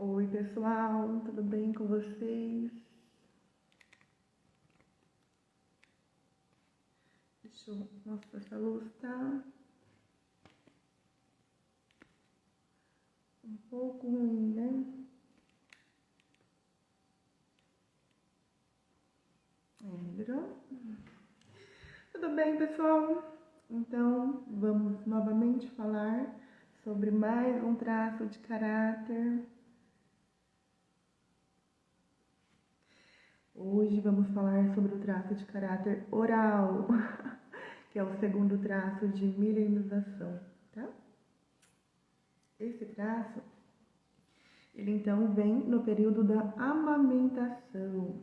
Oi pessoal, tudo bem com vocês? Deixa eu mostrar essa luz, tá? Um pouco ruim, né? Melhorou? Tudo bem, pessoal? Então, vamos novamente falar sobre mais um traço de caráter. Hoje vamos falar sobre o traço de caráter oral, que é o segundo traço de milenização, tá? Esse traço, ele então vem no período da amamentação.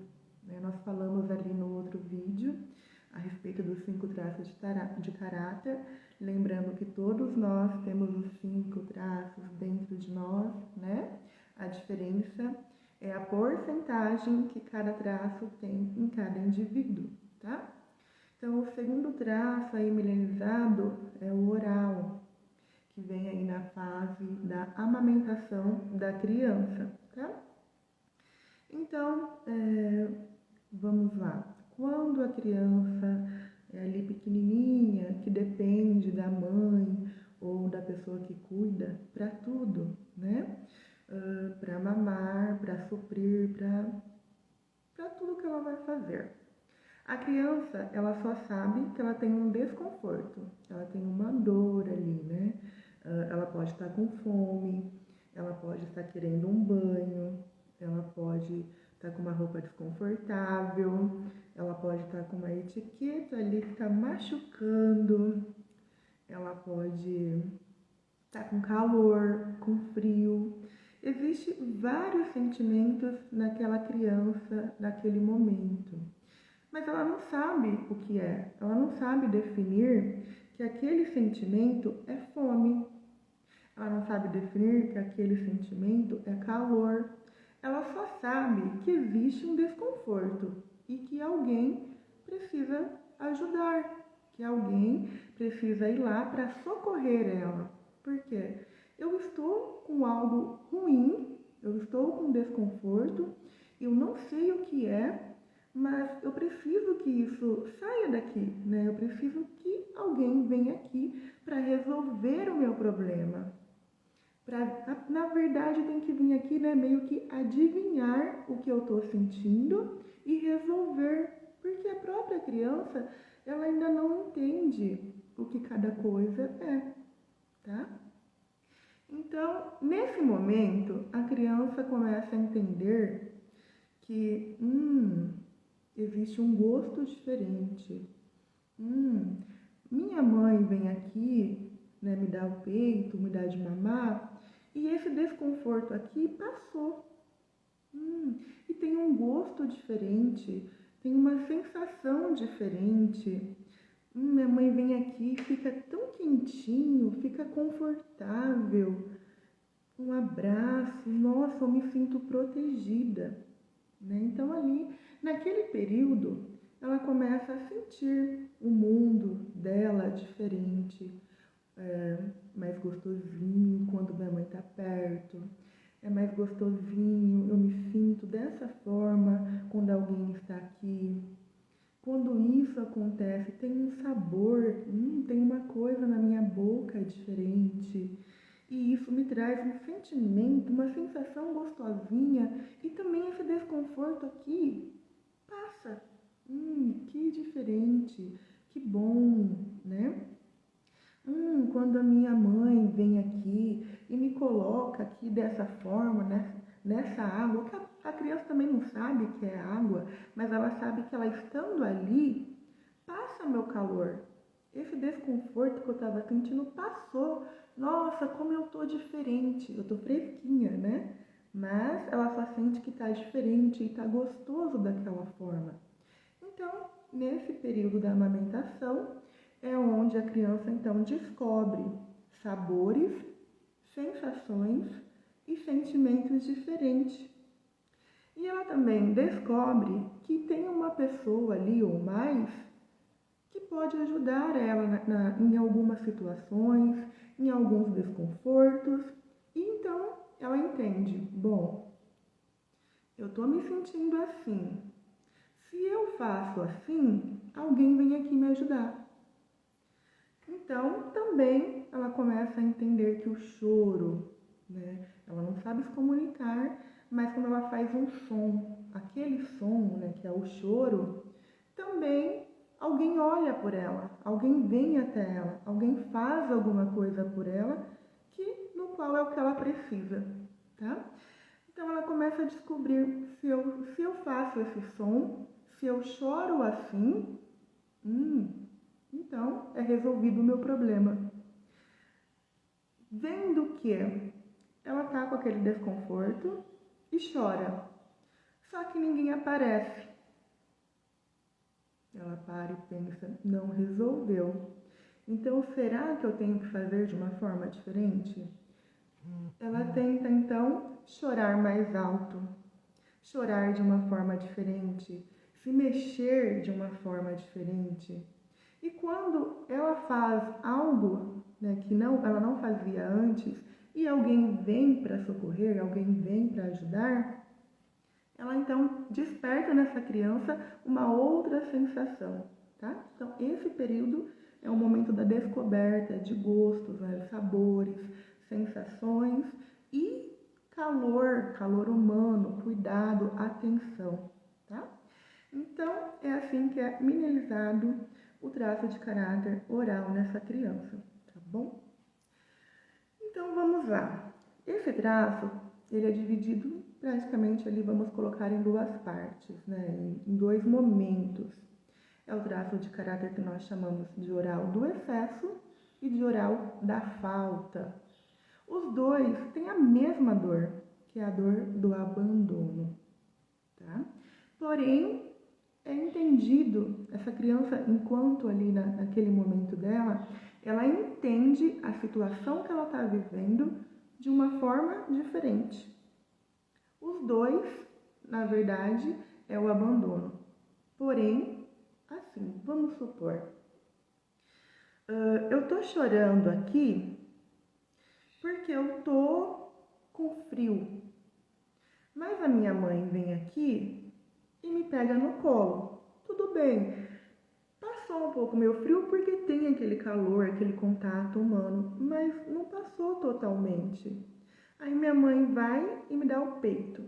Nós falamos ali no outro vídeo a respeito dos 5 traços de caráter, lembrando que todos nós temos os 5 traços dentro de nós, né? A diferença é a porcentagem que cada traço tem em cada indivíduo, tá? Então, o segundo traço aí milenizado é o oral, que vem aí na fase da amamentação da criança, tá? Então, vamos lá. Quando a criança é ali pequenininha, que depende da mãe ou da pessoa que cuida para tudo, né? Para mamar, para suprir, para tudo que ela vai fazer. A criança, ela só sabe que ela tem um desconforto, ela tem uma dor ali, né? Ela pode estar com fome, ela pode estar querendo um banho, ela pode estar com uma roupa desconfortável, ela pode estar com uma etiqueta ali que está machucando, ela pode estar com calor, com frio. Existem vários sentimentos naquela criança, naquele momento. Mas ela não sabe o que é, ela não sabe definir que aquele sentimento é fome, ela não sabe definir que aquele sentimento é calor, ela só sabe que existe um desconforto e que alguém precisa ajudar, que alguém precisa ir lá para socorrer ela. Por quê? Eu estou com algo ruim, eu estou com desconforto, eu não sei o que é, mas eu preciso que isso saia daqui, né? Eu preciso que alguém venha aqui para resolver o meu problema. Na verdade, tem que vir aqui, né, meio que adivinhar o que eu estou sentindo e resolver. Porque a própria criança, ela ainda não entende o que cada coisa é, tá? Então, nesse momento, a criança começa a entender que, existe um gosto diferente. Minha mãe vem aqui, né, me dá o peito, me dá de mamar, e esse desconforto aqui passou. E tem um gosto diferente, tem uma sensação diferente. Minha mãe vem aqui, fica tão quentinho, fica confortável. Um abraço, nossa, eu me sinto protegida. Né? Então ali, naquele período, ela começa a sentir o mundo dela diferente, mais gostosinho quando minha mãe está perto, é mais gostosinho, eu me sinto dessa forma quando alguém está aqui. Quando isso acontece, tem um sabor, tem uma coisa na minha boca diferente. E isso me traz um sentimento, uma sensação gostosinha e também esse desconforto aqui passa. Que diferente, que bom, né? Quando a minha mãe vem aqui e me coloca aqui dessa forma, né? Nessa água, que a criança também não sabe que é água, mas ela sabe que ela estando ali, passa meu calor. Esse desconforto que eu estava sentindo passou. Nossa, como eu tô diferente. Eu tô fresquinha, né? Mas ela só sente que tá diferente e tá gostoso daquela forma. Então, nesse período da amamentação, é onde a criança então descobre sabores, sensações e sentimentos diferentes. E ela também descobre que tem uma pessoa ali ou mais que pode ajudar ela em algumas situações, em alguns desconfortos. E então ela entende, bom, eu tô me sentindo assim. Se eu faço assim, alguém vem aqui me ajudar. Então, também ela começa a entender que o choro, né, ela não sabe se comunicar, mas quando ela faz um som, aquele som, né, que é o choro, também alguém olha por ela, alguém vem até ela, alguém faz alguma coisa por ela, no qual é o que ela precisa, tá? Então ela começa a descobrir se eu faço esse som, se eu choro assim, então é resolvido o meu problema. Vendo que ela tá com aquele desconforto e chora, só que ninguém aparece. Ela para e pensa, não resolveu. Então será que eu tenho que fazer de uma forma diferente? Ela tenta então chorar mais alto, chorar de uma forma diferente, se mexer de uma forma diferente. E quando ela faz algo, né, que ela não fazia antes, e alguém vem para socorrer, alguém vem para ajudar, ela então desperta nessa criança uma outra sensação, tá? Então esse período é o momento da descoberta de gostos, né, sabores, sensações e calor humano, cuidado, atenção, tá? Então, é assim que é minimizado o traço de caráter oral nessa criança, tá bom? Então, vamos lá. Esse traço, ele é dividido praticamente ali, vamos colocar em duas partes, né? Em dois momentos. É o traço de caráter que nós chamamos de oral do excesso e de oral da falta. Os dois têm a mesma dor, que é a dor do abandono, tá? Porém, é entendido, essa criança, enquanto ali naquele momento dela, ela entende a situação que ela está vivendo de uma forma diferente. Os dois, na verdade, é o abandono. Porém, assim, vamos supor, eu tô chorando aqui porque eu tô com frio. Mas a minha mãe vem aqui e me pega no colo. Tudo bem, passou um pouco meu frio porque tem aquele calor, aquele contato humano, mas não passou totalmente. Aí minha mãe vai e me dá o peito.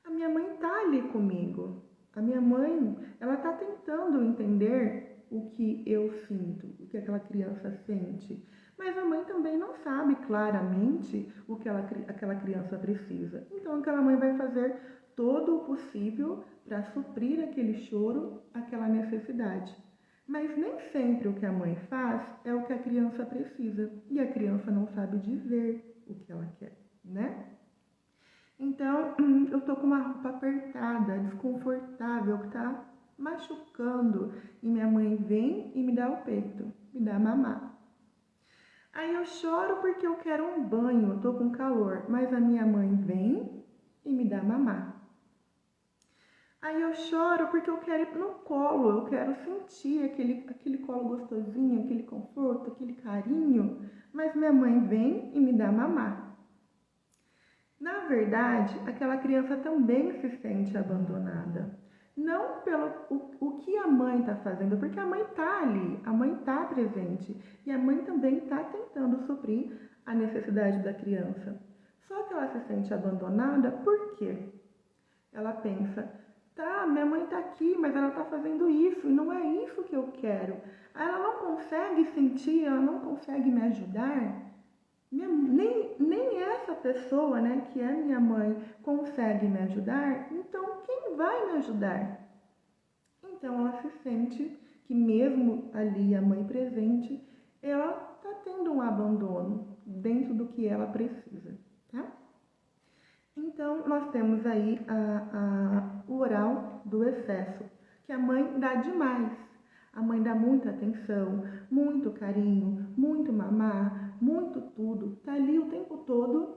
A minha mãe tá ali comigo. A minha mãe, ela tá tentando entender o que eu sinto, o que aquela criança sente. Mas a mãe também não sabe claramente o que aquela criança precisa. Então aquela mãe vai fazer todo o possível para suprir aquele choro, aquela necessidade. Mas nem sempre o que a mãe faz é o que a criança precisa. E a criança não sabe dizer o que ela quer, né? Então, eu tô com uma roupa apertada, desconfortável, que tá machucando. E minha mãe vem e me dá o peito, me dá mamar. Aí eu choro porque eu quero um banho, eu tô com calor. Mas a minha mãe vem e me dá mamar. Aí eu choro porque eu quero ir no colo, eu quero sentir aquele colo gostosinho, aquele conforto, aquele carinho. Mas minha mãe vem e me dá mamar. Na verdade, aquela criança também se sente abandonada. Não pelo o que a mãe está fazendo, porque a mãe está ali, a mãe está presente. E a mãe também está tentando suprir a necessidade da criança. Só que ela se sente abandonada por quê? Ela pensa, tá, minha mãe está aqui, mas ela está fazendo isso e não é isso que eu quero. Ela não consegue sentir, ela não consegue me ajudar. Nem essa pessoa, né, que é minha mãe, consegue me ajudar, então quem vai me ajudar? Então ela se sente que mesmo ali a mãe presente, ela está tendo um abandono dentro do que ela precisa, tá? Então nós temos aí o oral do excesso, que a mãe dá demais. A mãe dá muita atenção, muito carinho, muito mamar, muito tudo. Tá ali o tempo todo,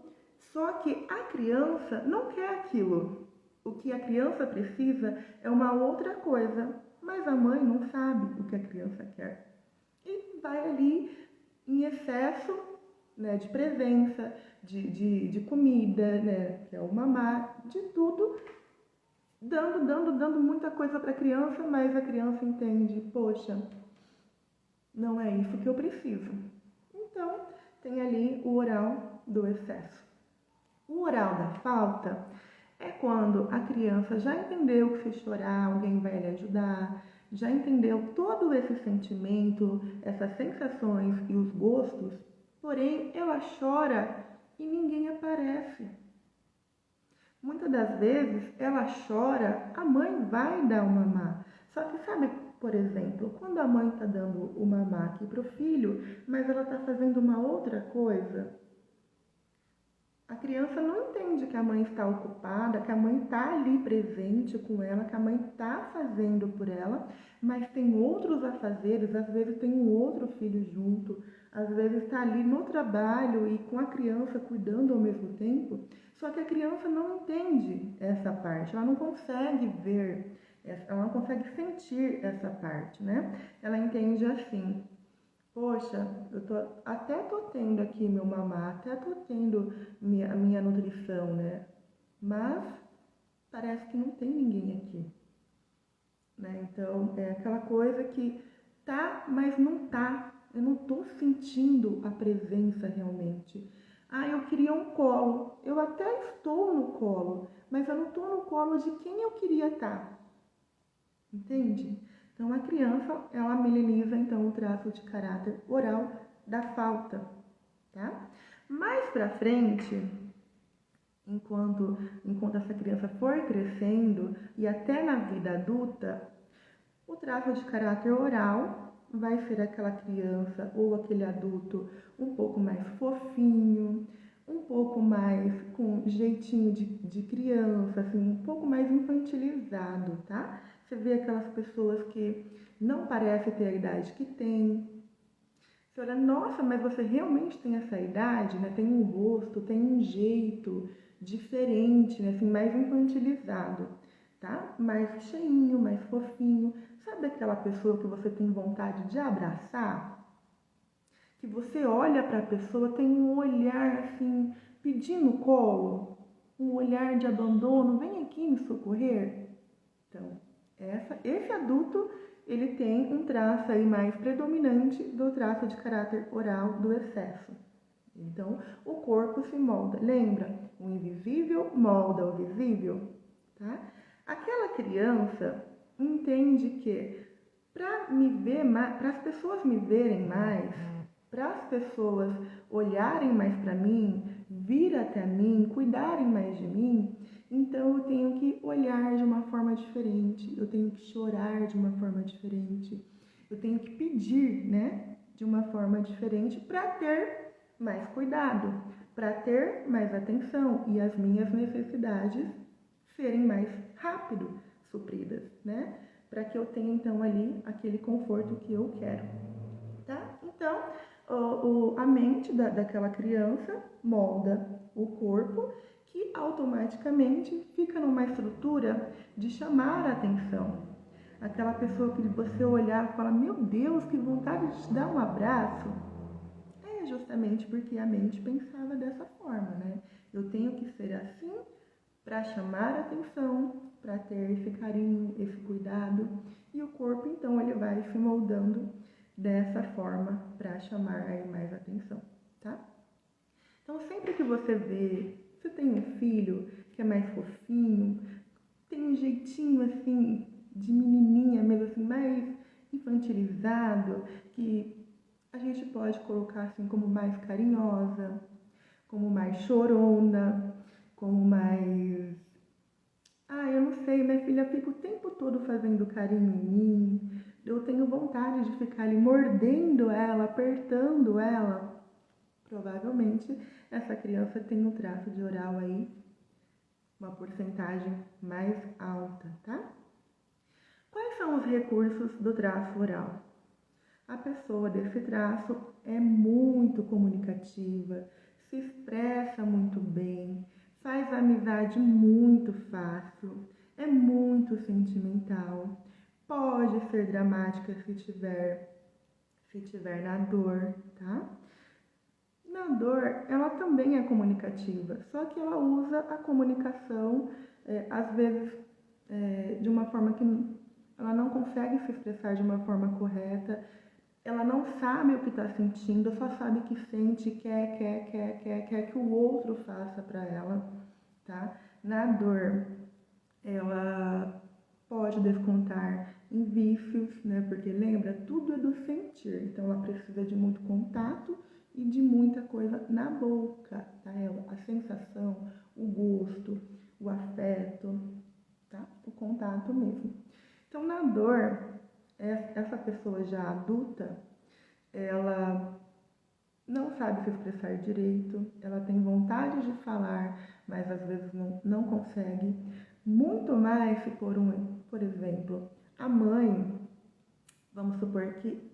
só que a criança não quer aquilo. O que a criança precisa é uma outra coisa, mas a mãe não sabe o que a criança quer. E vai ali em excesso né, de presença, de comida, né, que é o mamar, de tudo, dando muita coisa para a criança, mas a criança entende, poxa, não é isso que eu preciso. Então, tem ali o oral do excesso. O oral da falta é quando a criança já entendeu que se chorar alguém vai lhe ajudar, já entendeu todo esse sentimento, essas sensações e os gostos, porém ela chora e ninguém aparece. Muitas das vezes ela chora, a mãe vai dar o mamar. Só que sabe, por exemplo, quando a mãe está dando o mamar aqui para o filho, mas ela está fazendo uma outra coisa, a criança não entende que a mãe está ocupada, que a mãe está ali presente com ela, que a mãe está fazendo por ela, mas tem outros afazeres, às vezes tem um outro filho junto, às vezes está ali no trabalho e com a criança cuidando ao mesmo tempo, só que a criança não entende essa parte, ela não consegue ver, ela não consegue sentir essa parte, né? Ela entende assim: poxa, até tô tendo aqui meu mamar, até tô tendo minha nutrição, né? Mas parece que não tem ninguém aqui, né? Então, é aquela coisa que tá, mas não tá. Eu não tô sentindo a presença realmente. Ah, eu queria um colo. Eu até estou no colo, mas eu não tô no colo de quem eu queria estar. Entende? Então, a criança, ela mileniza, então, o traço de caráter oral da falta, tá? Mais pra frente, enquanto essa criança for crescendo e até na vida adulta, o traço de caráter oral vai ser aquela criança ou aquele adulto um pouco mais fofinho, um pouco mais com jeitinho de criança, assim, um pouco mais infantilizado, tá? Você vê aquelas pessoas que não parecem ter a idade que tem. Você olha, nossa, mas você realmente tem essa idade, né? Tem um rosto, tem um jeito diferente, né? Assim, mais infantilizado, tá? Mais cheinho, mais fofinho. Sabe aquela pessoa que você tem vontade de abraçar? Que você olha para a pessoa, tem um olhar assim, pedindo colo, um olhar de abandono, vem aqui me socorrer. Então, esse adulto, ele tem um traço aí mais predominante do traço de caráter oral do excesso. Então, o corpo se molda. Lembra? O invisível molda o visível, tá? Aquela criança entende que para as pessoas me verem mais, para as pessoas olharem mais para mim, vir até mim, cuidarem mais de mim, então eu tenho que olhar de uma forma diferente, eu tenho que chorar de uma forma diferente, eu tenho que pedir, né, de uma forma diferente para ter mais cuidado, para ter mais atenção e as minhas necessidades serem mais rápido supridas, né? Para que eu tenha então ali aquele conforto que eu quero, tá? Então, a mente daquela criança molda o corpo, que automaticamente fica numa estrutura de chamar a atenção. Aquela pessoa que você olhar e fala, meu Deus, que vontade de te dar um abraço, é justamente porque a mente pensava dessa forma, né? Eu tenho que ser assim para chamar a atenção, para ter esse carinho, esse cuidado, e o corpo então ele vai se moldando dessa forma para chamar aí mais atenção, tá? Então sempre que você tem um filho que é mais fofinho, tem um jeitinho assim de menininha mesmo assim, mais infantilizado, que a gente pode colocar assim como mais carinhosa, como mais chorona, como mais... Ah, eu não sei, minha filha fica o tempo todo fazendo carinho em mim, eu tenho vontade de ficar ali mordendo ela, apertando ela. Provavelmente essa criança tem um traço de oral aí, uma porcentagem mais alta, tá? Quais são os recursos do traço oral? A pessoa desse traço é muito comunicativa, se expressa muito bem, faz amizade muito fácil, é muito sentimental, pode ser dramática se tiver na dor, tá? Na dor, ela também é comunicativa, só que ela usa a comunicação, às vezes, de uma forma que ela não consegue se expressar de uma forma correta, ela não sabe o que está sentindo, só sabe que sente, quer que o outro faça para ela, tá? Na dor, ela pode descontar em vícios, né? Porque lembra, tudo é do sentir, então ela precisa de muito contato e de muita coisa na boca, tá? A sensação, o gosto, o afeto, tá? O contato mesmo. Então, na dor, essa pessoa já adulta, ela não sabe se expressar direito, ela tem vontade de falar, mas às vezes não consegue. Muito mais se por exemplo, a mãe, vamos supor que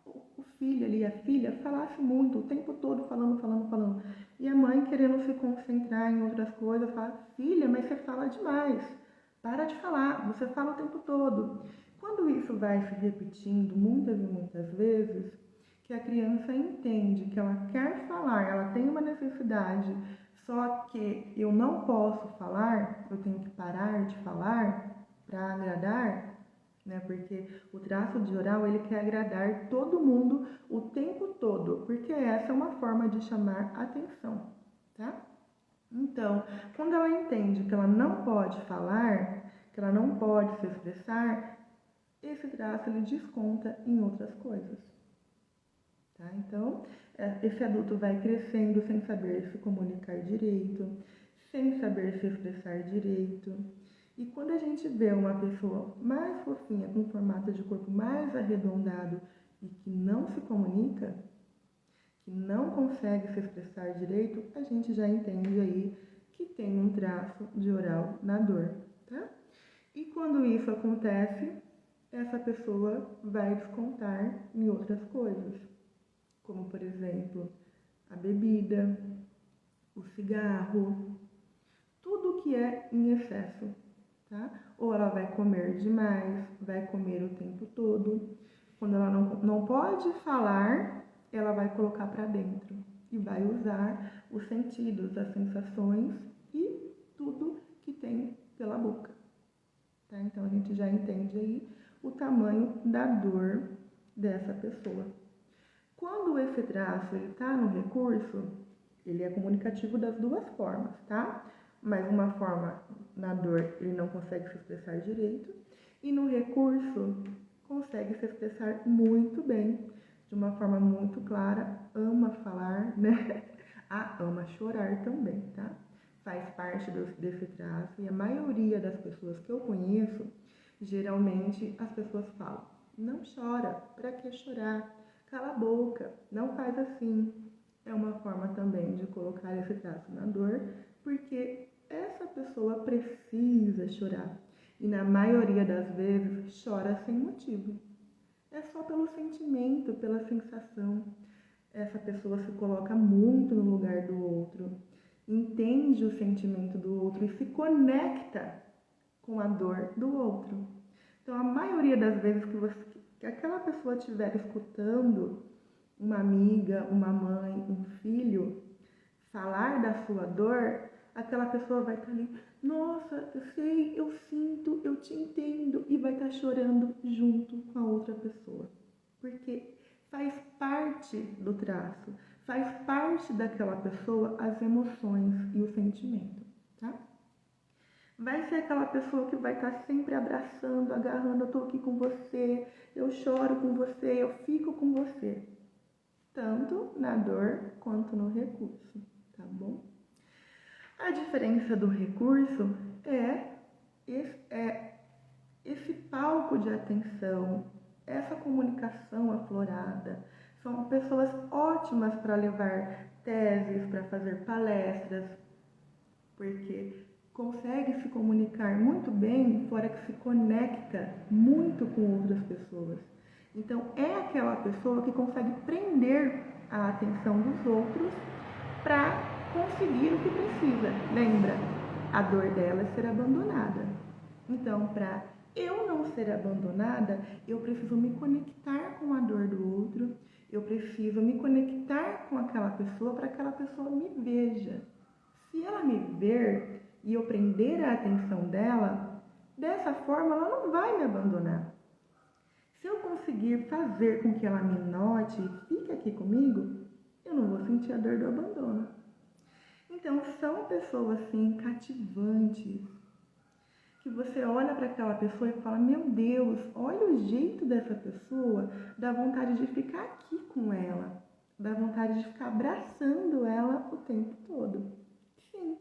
o filho ali, a filha, falasse muito, o tempo todo falando. E a mãe querendo se concentrar em outras coisas, fala, filha, mas você fala demais, para de falar, você fala o tempo todo. Quando isso vai se repetindo muitas e muitas vezes, que a criança entende que ela quer falar, ela tem uma necessidade, só que eu não posso falar, eu tenho que parar de falar para agradar, né? Porque o traço de oral, ele quer agradar todo mundo o tempo todo, porque essa é uma forma de chamar atenção, tá? Então, quando ela entende que ela não pode falar, que ela não pode se expressar, esse traço ele desconta em outras coisas, tá? Então, esse adulto vai crescendo sem saber se comunicar direito, sem saber se expressar direito. E quando a gente vê uma pessoa mais fofinha, com um formato de corpo mais arredondado e que não se comunica, que não consegue se expressar direito, a gente já entende aí que tem um traço de oral na dor, tá? E quando isso acontece, essa pessoa vai descontar em outras coisas, como por exemplo, a bebida, o cigarro, tudo que é em excesso, tá? Ou ela vai comer demais, vai comer o tempo todo. Quando ela não pode falar, ela vai colocar para dentro e vai usar os sentidos, as sensações e tudo que tem pela boca, tá? Então a gente já entende aí o tamanho da dor dessa pessoa. Quando esse traço está no recurso, ele é comunicativo das duas formas, tá? Mas uma forma, na dor, ele não consegue se expressar direito, e no recurso, consegue se expressar muito bem, de uma forma muito clara, ama falar, né? Ama chorar também, tá? Faz parte desse traço, e a maioria das pessoas que eu conheço, geralmente as pessoas falam, não chora, pra que chorar? Cala a boca, não faz assim. É uma forma também de colocar esse traço na dor, porque essa pessoa precisa chorar. E na maioria das vezes chora sem motivo. É só pelo sentimento, pela sensação. Essa pessoa se coloca muito no lugar do outro, entende o sentimento do outro e se conecta com a dor do outro. Então, a maioria das vezes que aquela pessoa estiver escutando uma amiga, uma mãe, um filho falar da sua dor, aquela pessoa vai estar ali, nossa, eu sei, eu sinto, eu te entendo, e vai estar chorando junto com a outra pessoa. Porque faz parte do traço, faz parte daquela pessoa as emoções e o sentimento, tá? Vai ser aquela pessoa que vai estar sempre abraçando, agarrando, eu tô aqui com você, eu choro com você, eu fico com você. Tanto na dor quanto no recurso, tá bom? A diferença do recurso é esse palco de atenção, essa comunicação aflorada. São pessoas ótimas para levar teses, para fazer palestras, porque consegue se comunicar muito bem, fora que se conecta muito com outras pessoas. Então, é aquela pessoa que consegue prender a atenção dos outros para conseguir o que precisa. Lembra? A dor dela é ser abandonada. Então, para eu não ser abandonada, eu preciso me conectar com a dor do outro, eu preciso me conectar com aquela pessoa para que aquela pessoa me veja. Se ela me ver e eu prender a atenção dela, dessa forma ela não vai me abandonar. Se eu conseguir fazer com que ela me note e fique aqui comigo, eu não vou sentir a dor do abandono. Então, são pessoas assim cativantes, que você olha para aquela pessoa e fala, meu Deus, olha o jeito dessa pessoa, dá vontade de ficar aqui com ela, dá vontade de ficar abraçando ela o tempo todo. Sim,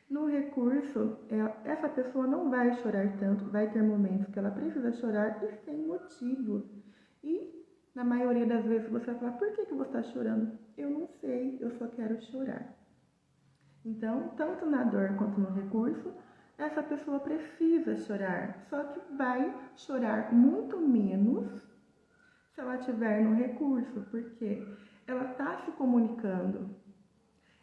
no recurso, essa pessoa não vai chorar tanto, vai ter momentos que ela precisa chorar e sem motivo. E na maioria das vezes você vai falar, por que você está chorando? Eu não sei, eu só quero chorar. Então, tanto na dor quanto no recurso, essa pessoa precisa chorar, só que vai chorar muito menos se ela estiver no recurso, porque ela está se comunicando,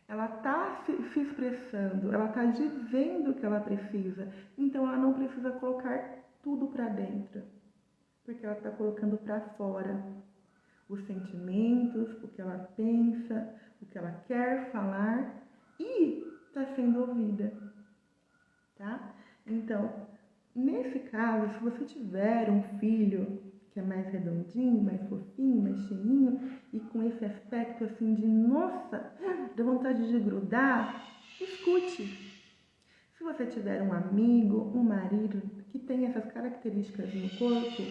ela está se expressando, ela está dizendo o que ela precisa, então ela não precisa colocar tudo para dentro, porque ela está colocando para fora os sentimentos, o que ela pensa, o que ela quer falar e está sendo ouvida. Tá? Então, nesse caso, se você tiver um filho que é mais redondinho, mais fofinho, mais cheinho e com esse aspecto assim de nossa, dá vontade de grudar, escute. Se você tiver um amigo, um marido que tem essas características no corpo,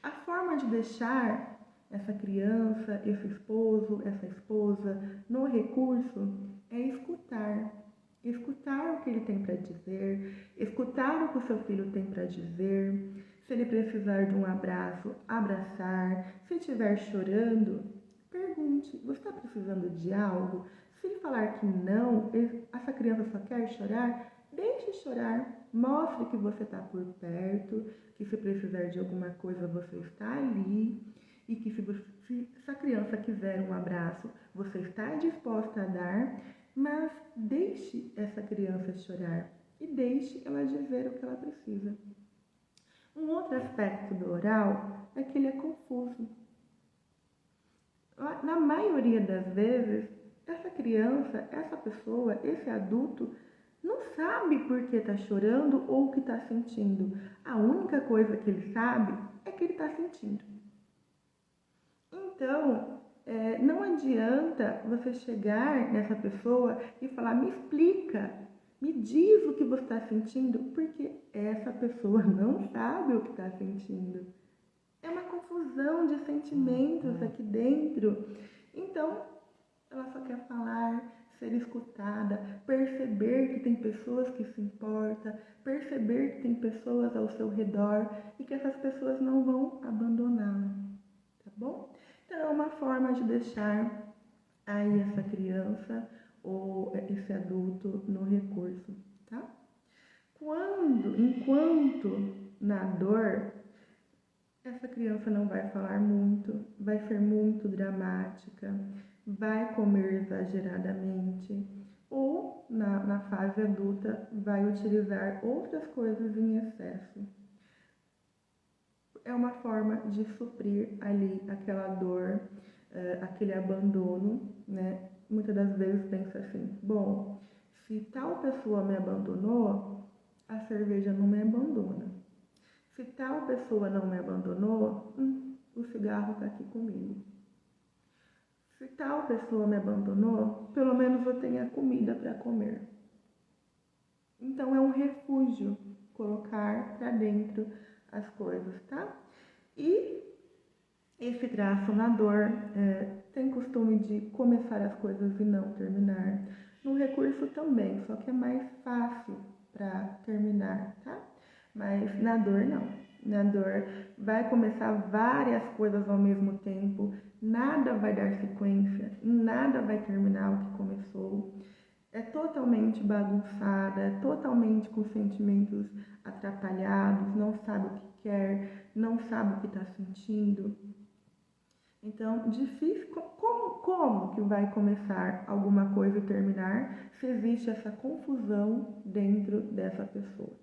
a forma de deixar essa criança, esse esposo, essa esposa no recurso é escutar. Escutar o que ele tem para dizer, escutar o que o seu filho tem para dizer. Se ele precisar de um abraço, abraçar. Se estiver chorando, pergunte, você está precisando de algo? Se ele falar que não, essa criança só quer chorar, deixe chorar. Mostre que você está por perto, que se precisar de alguma coisa, você está ali. E que se essa criança quiser um abraço, você está disposta a dar. Mas deixe essa criança chorar e deixe ela dizer o que ela precisa. Um outro aspecto do oral é que ele é confuso. Na maioria das vezes, essa criança, essa pessoa, esse adulto, não sabe por que está chorando ou o que está sentindo. A única coisa que ele sabe é que ele está sentindo. Então, não adianta você chegar nessa pessoa e falar, me explica, me diz o que você está sentindo, porque essa pessoa não sabe o que está sentindo. É uma confusão de sentimentos aqui dentro. Então, ela só quer falar, ser escutada, perceber que tem pessoas que se importam, perceber que tem pessoas ao seu redor e que essas pessoas não vão abandoná-la, tá bom? Então, é uma forma de deixar aí essa criança ou esse adulto no recurso, tá? Enquanto na dor, essa criança não vai falar muito, vai ser muito dramática, vai comer exageradamente ou na fase adulta vai utilizar outras coisas em excesso. É uma forma de suprir ali aquela dor, aquele abandono, né? Muitas das vezes pensa assim, bom, se tal pessoa me abandonou, a cerveja não me abandona. Se tal pessoa não me abandonou, o cigarro está aqui comigo. Se tal pessoa me abandonou, pelo menos eu tenho a comida para comer. Então é um refúgio colocar para dentro as coisas, tá? E esse traço na dor tem costume de começar as coisas e não terminar. No recurso também, só que é mais fácil para terminar, tá? Mas na dor não. Na dor vai começar várias coisas ao mesmo tempo, nada vai dar sequência, nada vai terminar o que começou. É totalmente bagunçada, é totalmente com sentimentos atrapalhados, não sabe o que quer, não sabe o que está sentindo. Então, difícil, como que vai começar alguma coisa e terminar se existe essa confusão dentro dessa pessoa?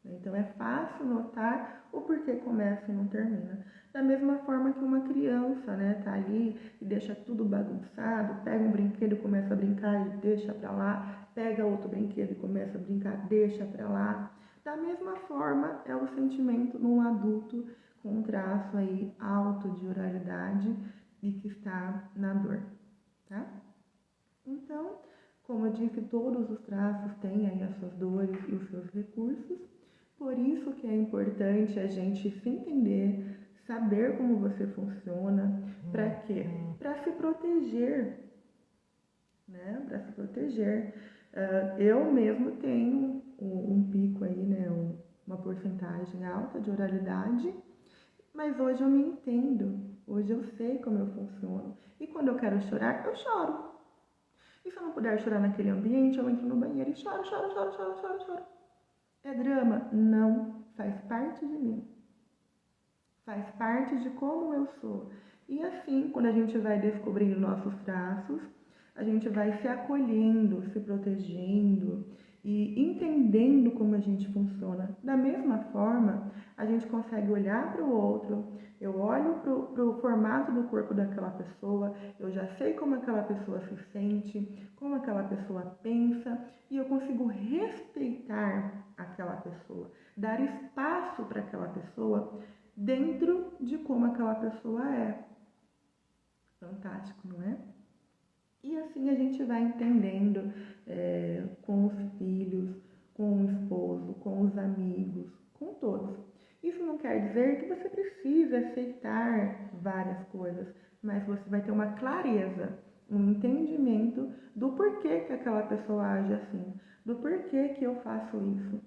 Então é fácil notar o porquê começa e não termina. Da mesma forma que uma criança, né, tá ali e deixa tudo bagunçado, pega um brinquedo e começa a brincar e deixa pra lá, pega outro brinquedo e começa a brincar, deixa pra lá. Da mesma forma é o sentimento num adulto com um traço aí alto de oralidade e que está na dor, tá? Então, como eu disse, todos os traços têm aí as suas dores e os seus recursos. Por isso que é importante a gente se entender, saber como você funciona, para quê? Para se proteger, né? Para se proteger. Eu mesmo tenho um pico aí, né? Uma porcentagem alta de oralidade, mas hoje eu me entendo, hoje eu sei como eu funciono. E quando eu quero chorar, eu choro. E se eu não puder chorar naquele ambiente, eu entro no banheiro e choro, choro, choro, choro, choro, choro. É drama? Não, faz parte de mim. Faz parte de como eu sou. E assim, quando a gente vai descobrindo nossos traços, a gente vai se acolhendo, se protegendo e entendendo como a gente funciona. Da mesma forma, a gente consegue olhar para o outro, eu olho para o formato do corpo daquela pessoa, eu já sei como aquela pessoa se sente, como aquela pessoa pensa, e eu consigo respeitar aquela pessoa, dar espaço para aquela pessoa dentro de como aquela pessoa é. Fantástico, não é? E assim a gente vai entendendo com os filhos, com o esposo, com os amigos, com todos. Isso não quer dizer que você precisa aceitar várias coisas, mas você vai ter uma clareza, um entendimento do porquê que aquela pessoa age assim, do porquê que eu faço isso.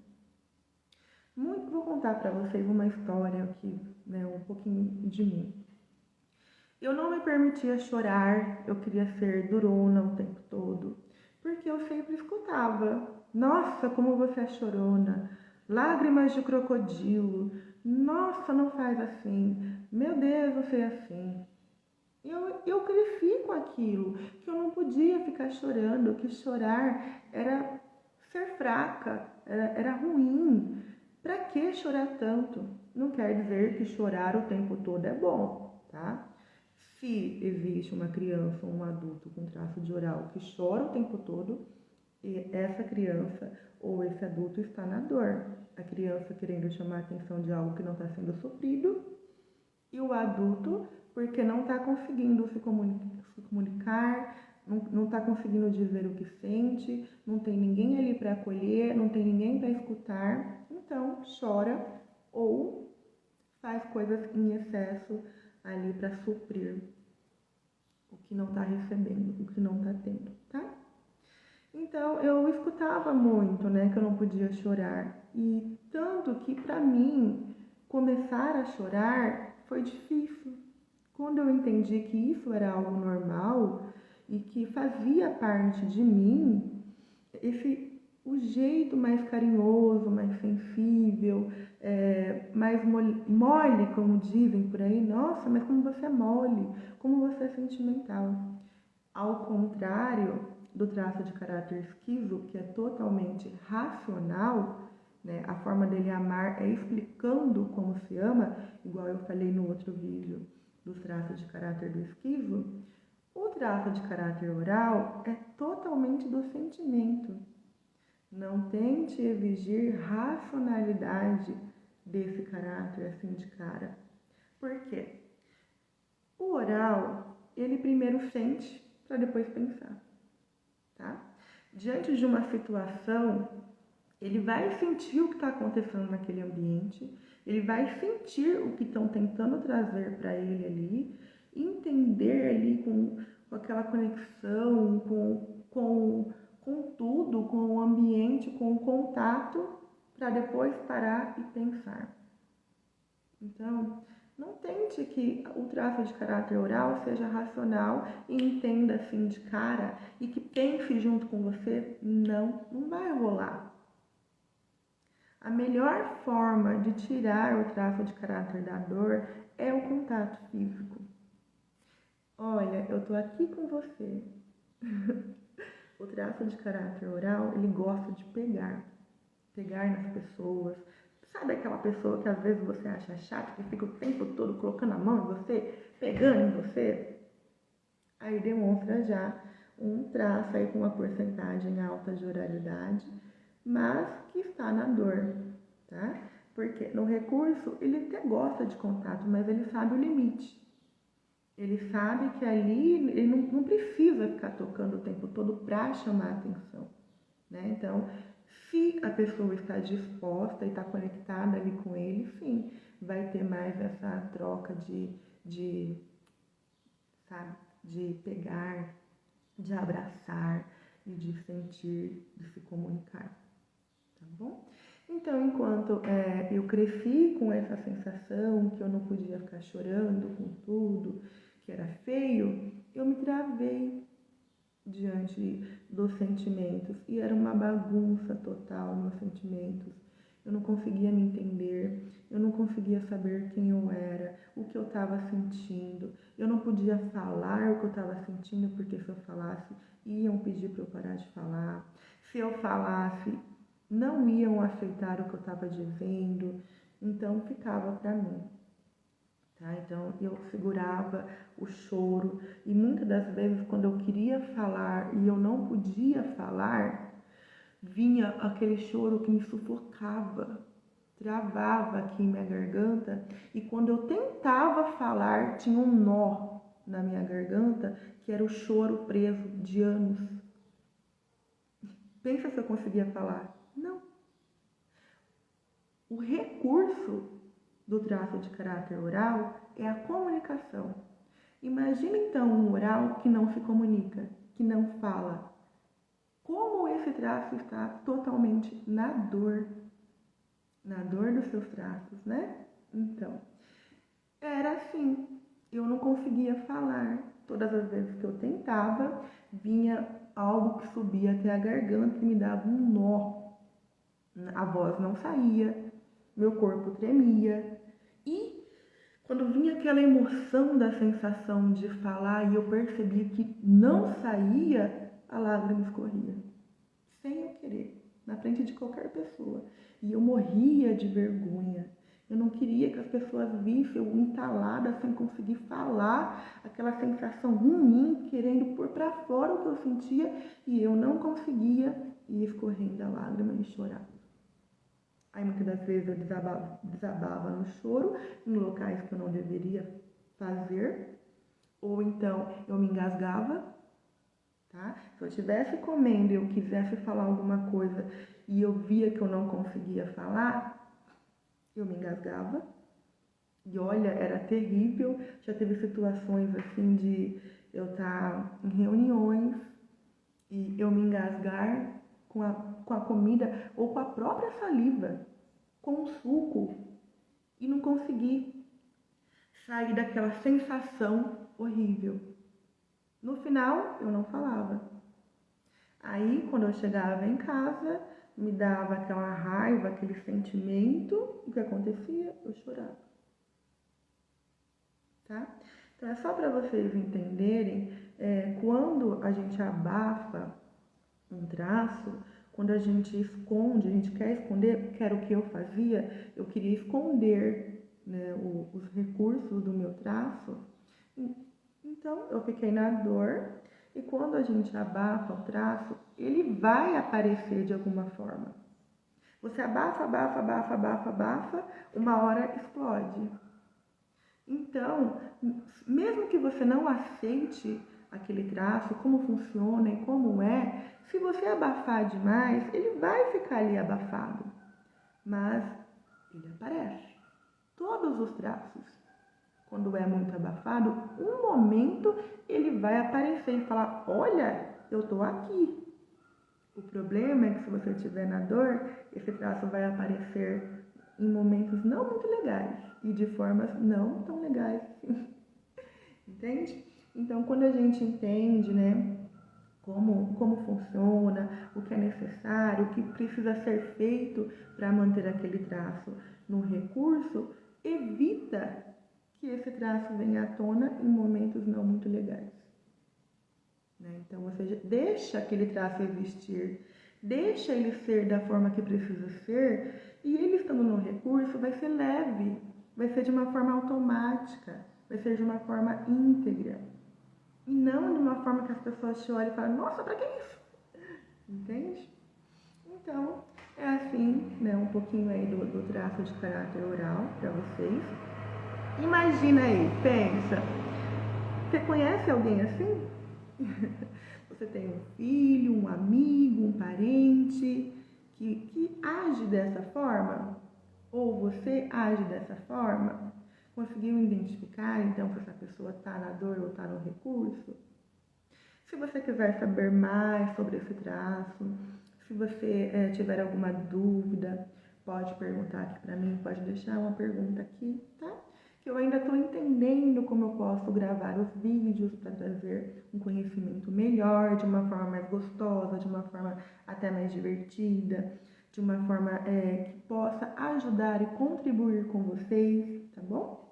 Vou contar para vocês uma história aqui, né, um pouquinho de mim. Eu não me permitia chorar, eu queria ser durona o tempo todo, porque eu sempre escutava: nossa, como você é chorona, lágrimas de crocodilo, nossa, não faz assim, meu Deus, você é assim. Eu cresci com aquilo, que eu não podia ficar chorando, que chorar era ser fraca, era ruim. Pra que chorar tanto? Não quer dizer que chorar o tempo todo é bom, tá? Se existe uma criança ou um adulto com traço de oral que chora o tempo todo, essa criança ou esse adulto está na dor. A criança querendo chamar a atenção de algo que não está sendo suprido e o adulto porque não está conseguindo se comunicar, não está conseguindo dizer o que sente, não tem ninguém ali para acolher, não tem ninguém para escutar, então chora ou faz coisas em excesso ali para suprir o que não está recebendo, o que não está tendo, tá? Então eu escutava muito, né, que eu não podia chorar, e tanto que para mim começar a chorar foi difícil. Quando eu entendi que isso era algo normal e que fazia parte de mim, o jeito mais carinhoso, mais sensível, mais mole, como dizem por aí. Nossa, mas como você é mole, como você é sentimental. Ao contrário do traço de caráter esquizo, que é totalmente racional, né? A forma dele amar é explicando como se ama, igual eu falei no outro vídeo dos traços de caráter do esquizo. O traço de caráter oral é totalmente do sentimento. Não tente exigir racionalidade desse caráter assim de cara. Por quê? O oral, ele primeiro sente para depois pensar, tá? Diante de uma situação, ele vai sentir o que está acontecendo naquele ambiente, ele vai sentir o que estão tentando trazer para ele ali, entender ali com aquela conexão, com tudo, com o ambiente, com o contato, para depois parar e pensar. Então, não tente que o traço de caráter oral seja racional e entenda assim de cara e que pense junto com você. Não vai rolar. A melhor forma de tirar o traço de caráter da dor é o contato físico. Olha, eu tô aqui com você. O traço de caráter oral, ele gosta de pegar nas pessoas, Sabe aquela pessoa que às vezes você acha chata, que fica o tempo todo colocando a mão em você, pegando em você? Aí demonstra já um traço aí com uma porcentagem alta de oralidade, mas que está na dor, tá? Porque no recurso ele até gosta de contato, mas ele sabe o limite. Ele sabe que ali ele não precisa ficar tocando o tempo todo para chamar a atenção, né? Então, se a pessoa está disposta e está conectada ali com ele, sim, vai ter mais essa troca sabe, de pegar, de abraçar e de sentir, de se comunicar, tá bom? Então, enquanto eu cresci com essa sensação que eu não podia ficar chorando com tudo, que era feio, eu me travei diante dos sentimentos e era uma bagunça total meus sentimentos. Eu não conseguia me entender, eu não conseguia saber quem eu era, o que eu estava sentindo. Eu não podia falar o que eu estava sentindo, porque se eu falasse, iam pedir para eu parar de falar. Se eu falasse, não iam aceitar o que eu estava dizendo, então ficava para mim. Tá? Então eu segurava o choro e muitas das vezes quando eu queria falar e eu não podia falar, vinha aquele choro que me sufocava, travava aqui em minha garganta e quando eu tentava falar tinha um nó na minha garganta que era o choro preso de anos. Pensa se eu conseguia falar? Não. O recurso do traço de caráter oral é a comunicação. Imagina então um oral que não se comunica, que não fala. Como esse traço está totalmente na dor dos seus traços, né? Então, era assim, eu não conseguia falar. Todas as vezes que eu tentava, vinha algo que subia até a garganta e me dava um nó. A voz não saía, meu corpo tremia e quando vinha aquela emoção da sensação de falar e eu percebia que não saía, a lágrima escorria, sem eu querer, na frente de qualquer pessoa. E eu morria de vergonha. Eu não queria que as pessoas vissem eu entalada sem conseguir falar, aquela sensação ruim, querendo pôr para fora o que eu sentia e eu não conseguia ir escorrendo a lágrima e chorar. Aí muitas das vezes eu desabava no choro, em locais que eu não deveria fazer, ou então eu me engasgava, tá? Se eu estivesse comendo e eu quisesse falar alguma coisa e eu via que eu não conseguia falar, eu me engasgava. E olha, era terrível, já teve situações assim de eu estar em reuniões e eu me engasgar com a comida ou com a própria saliva, com o suco, e não conseguir sair daquela sensação horrível. No final, eu não falava. Aí, quando eu chegava em casa, me dava aquela raiva, aquele sentimento, o que acontecia? Eu chorava. Tá? Então, é só para vocês entenderem, quando a gente abafa um traço, quando a gente esconde, a gente quer esconder, que era o que eu fazia, eu queria esconder, né, os recursos do meu traço. Então, eu fiquei na dor e quando a gente abafa o traço, ele vai aparecer de alguma forma. Você abafa, uma hora explode. Então, mesmo que você não aceite aquele traço, como funciona e como é, se você abafar demais, ele vai ficar ali abafado. Mas ele aparece. Todos os traços, quando é muito abafado, um momento ele vai aparecer e falar, olha, eu tô aqui. O problema é que se você estiver na dor, esse traço vai aparecer em momentos não muito legais e de formas não tão legais. Entende? Então, quando a gente entende, né, como funciona, o que é necessário, o que precisa ser feito para manter aquele traço no recurso, evita que esse traço venha à tona em momentos não muito legais. Né? Então, ou seja, deixa aquele traço existir, deixa ele ser da forma que precisa ser E ele estando no recurso vai ser leve, vai ser de uma forma automática, vai ser de uma forma íntegra. E não de uma forma que as pessoas te olham e falam, nossa, pra que isso? Entende? Então, é assim, né, um pouquinho aí do traço de caráter oral para vocês. Imagina aí, pensa, você conhece alguém assim? Você tem um filho, um amigo, um parente que age dessa forma? Ou você age dessa forma? Conseguiu identificar, então, se essa pessoa está na dor ou está no recurso? Se você quiser saber mais sobre esse traço, se você tiver alguma dúvida, pode perguntar aqui para mim, pode deixar uma pergunta aqui, tá? Que eu ainda estou entendendo como eu posso gravar os vídeos para trazer um conhecimento melhor, de uma forma mais gostosa, de uma forma até mais divertida, de uma forma que possa ajudar e contribuir com vocês, tá bom?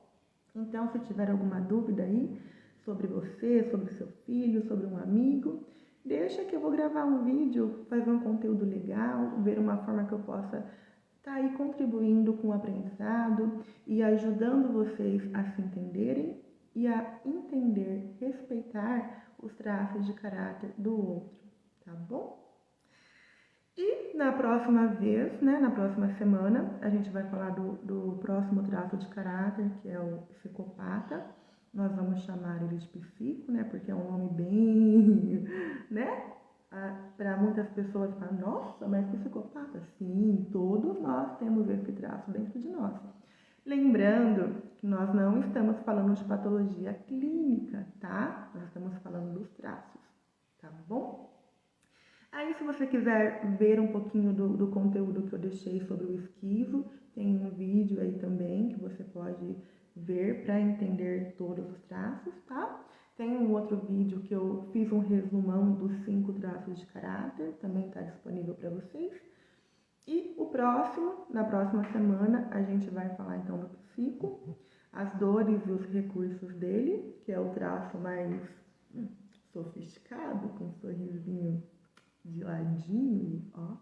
Então, se tiver alguma dúvida aí sobre você, sobre seu filho, sobre um amigo, deixa que eu vou gravar um vídeo, fazer um conteúdo legal, ver uma forma que eu possa estar aí contribuindo com o aprendizado e ajudando vocês a se entenderem e a entender, respeitar os traços de caráter do outro, tá bom? E na próxima vez, né, na próxima semana, a gente vai falar do próximo traço de caráter, que é o psicopata. Nós vamos chamar ele de psico, né, porque é um nome bem, né? Para muitas pessoas falam, nossa, mas psicopata? Sim, todos nós temos esse traço dentro de nós. Lembrando que nós não estamos falando de patologia clínica, tá? Nós estamos falando dos traços, tá bom? Aí, se você quiser ver um pouquinho do conteúdo que eu deixei sobre o esquizo, tem um vídeo aí também que você pode ver para entender todos os traços, tá? Tem um outro vídeo que eu fiz um resumão dos 5 traços de caráter, também está disponível para vocês. E o próximo, na próxima semana, a gente vai falar então do psico, as dores e os recursos dele, que é o traço mais sofisticado, com um sorrisinho de ladinho, ó,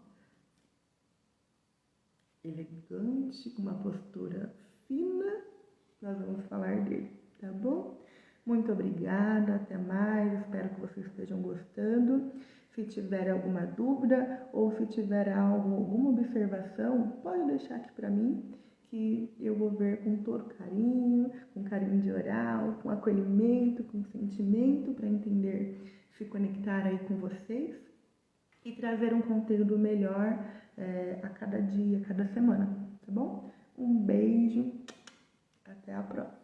elegante, com uma postura fina, nós vamos falar dele, tá bom? Muito obrigada, até mais, espero que vocês estejam gostando. Se tiver alguma dúvida ou se tiver alguma observação, pode deixar aqui para mim, que eu vou ver com todo carinho, com carinho de oral, com acolhimento, com sentimento, para entender, se conectar aí com vocês e trazer um conteúdo melhor a cada dia, a cada semana, tá bom? Um beijo, até a próxima.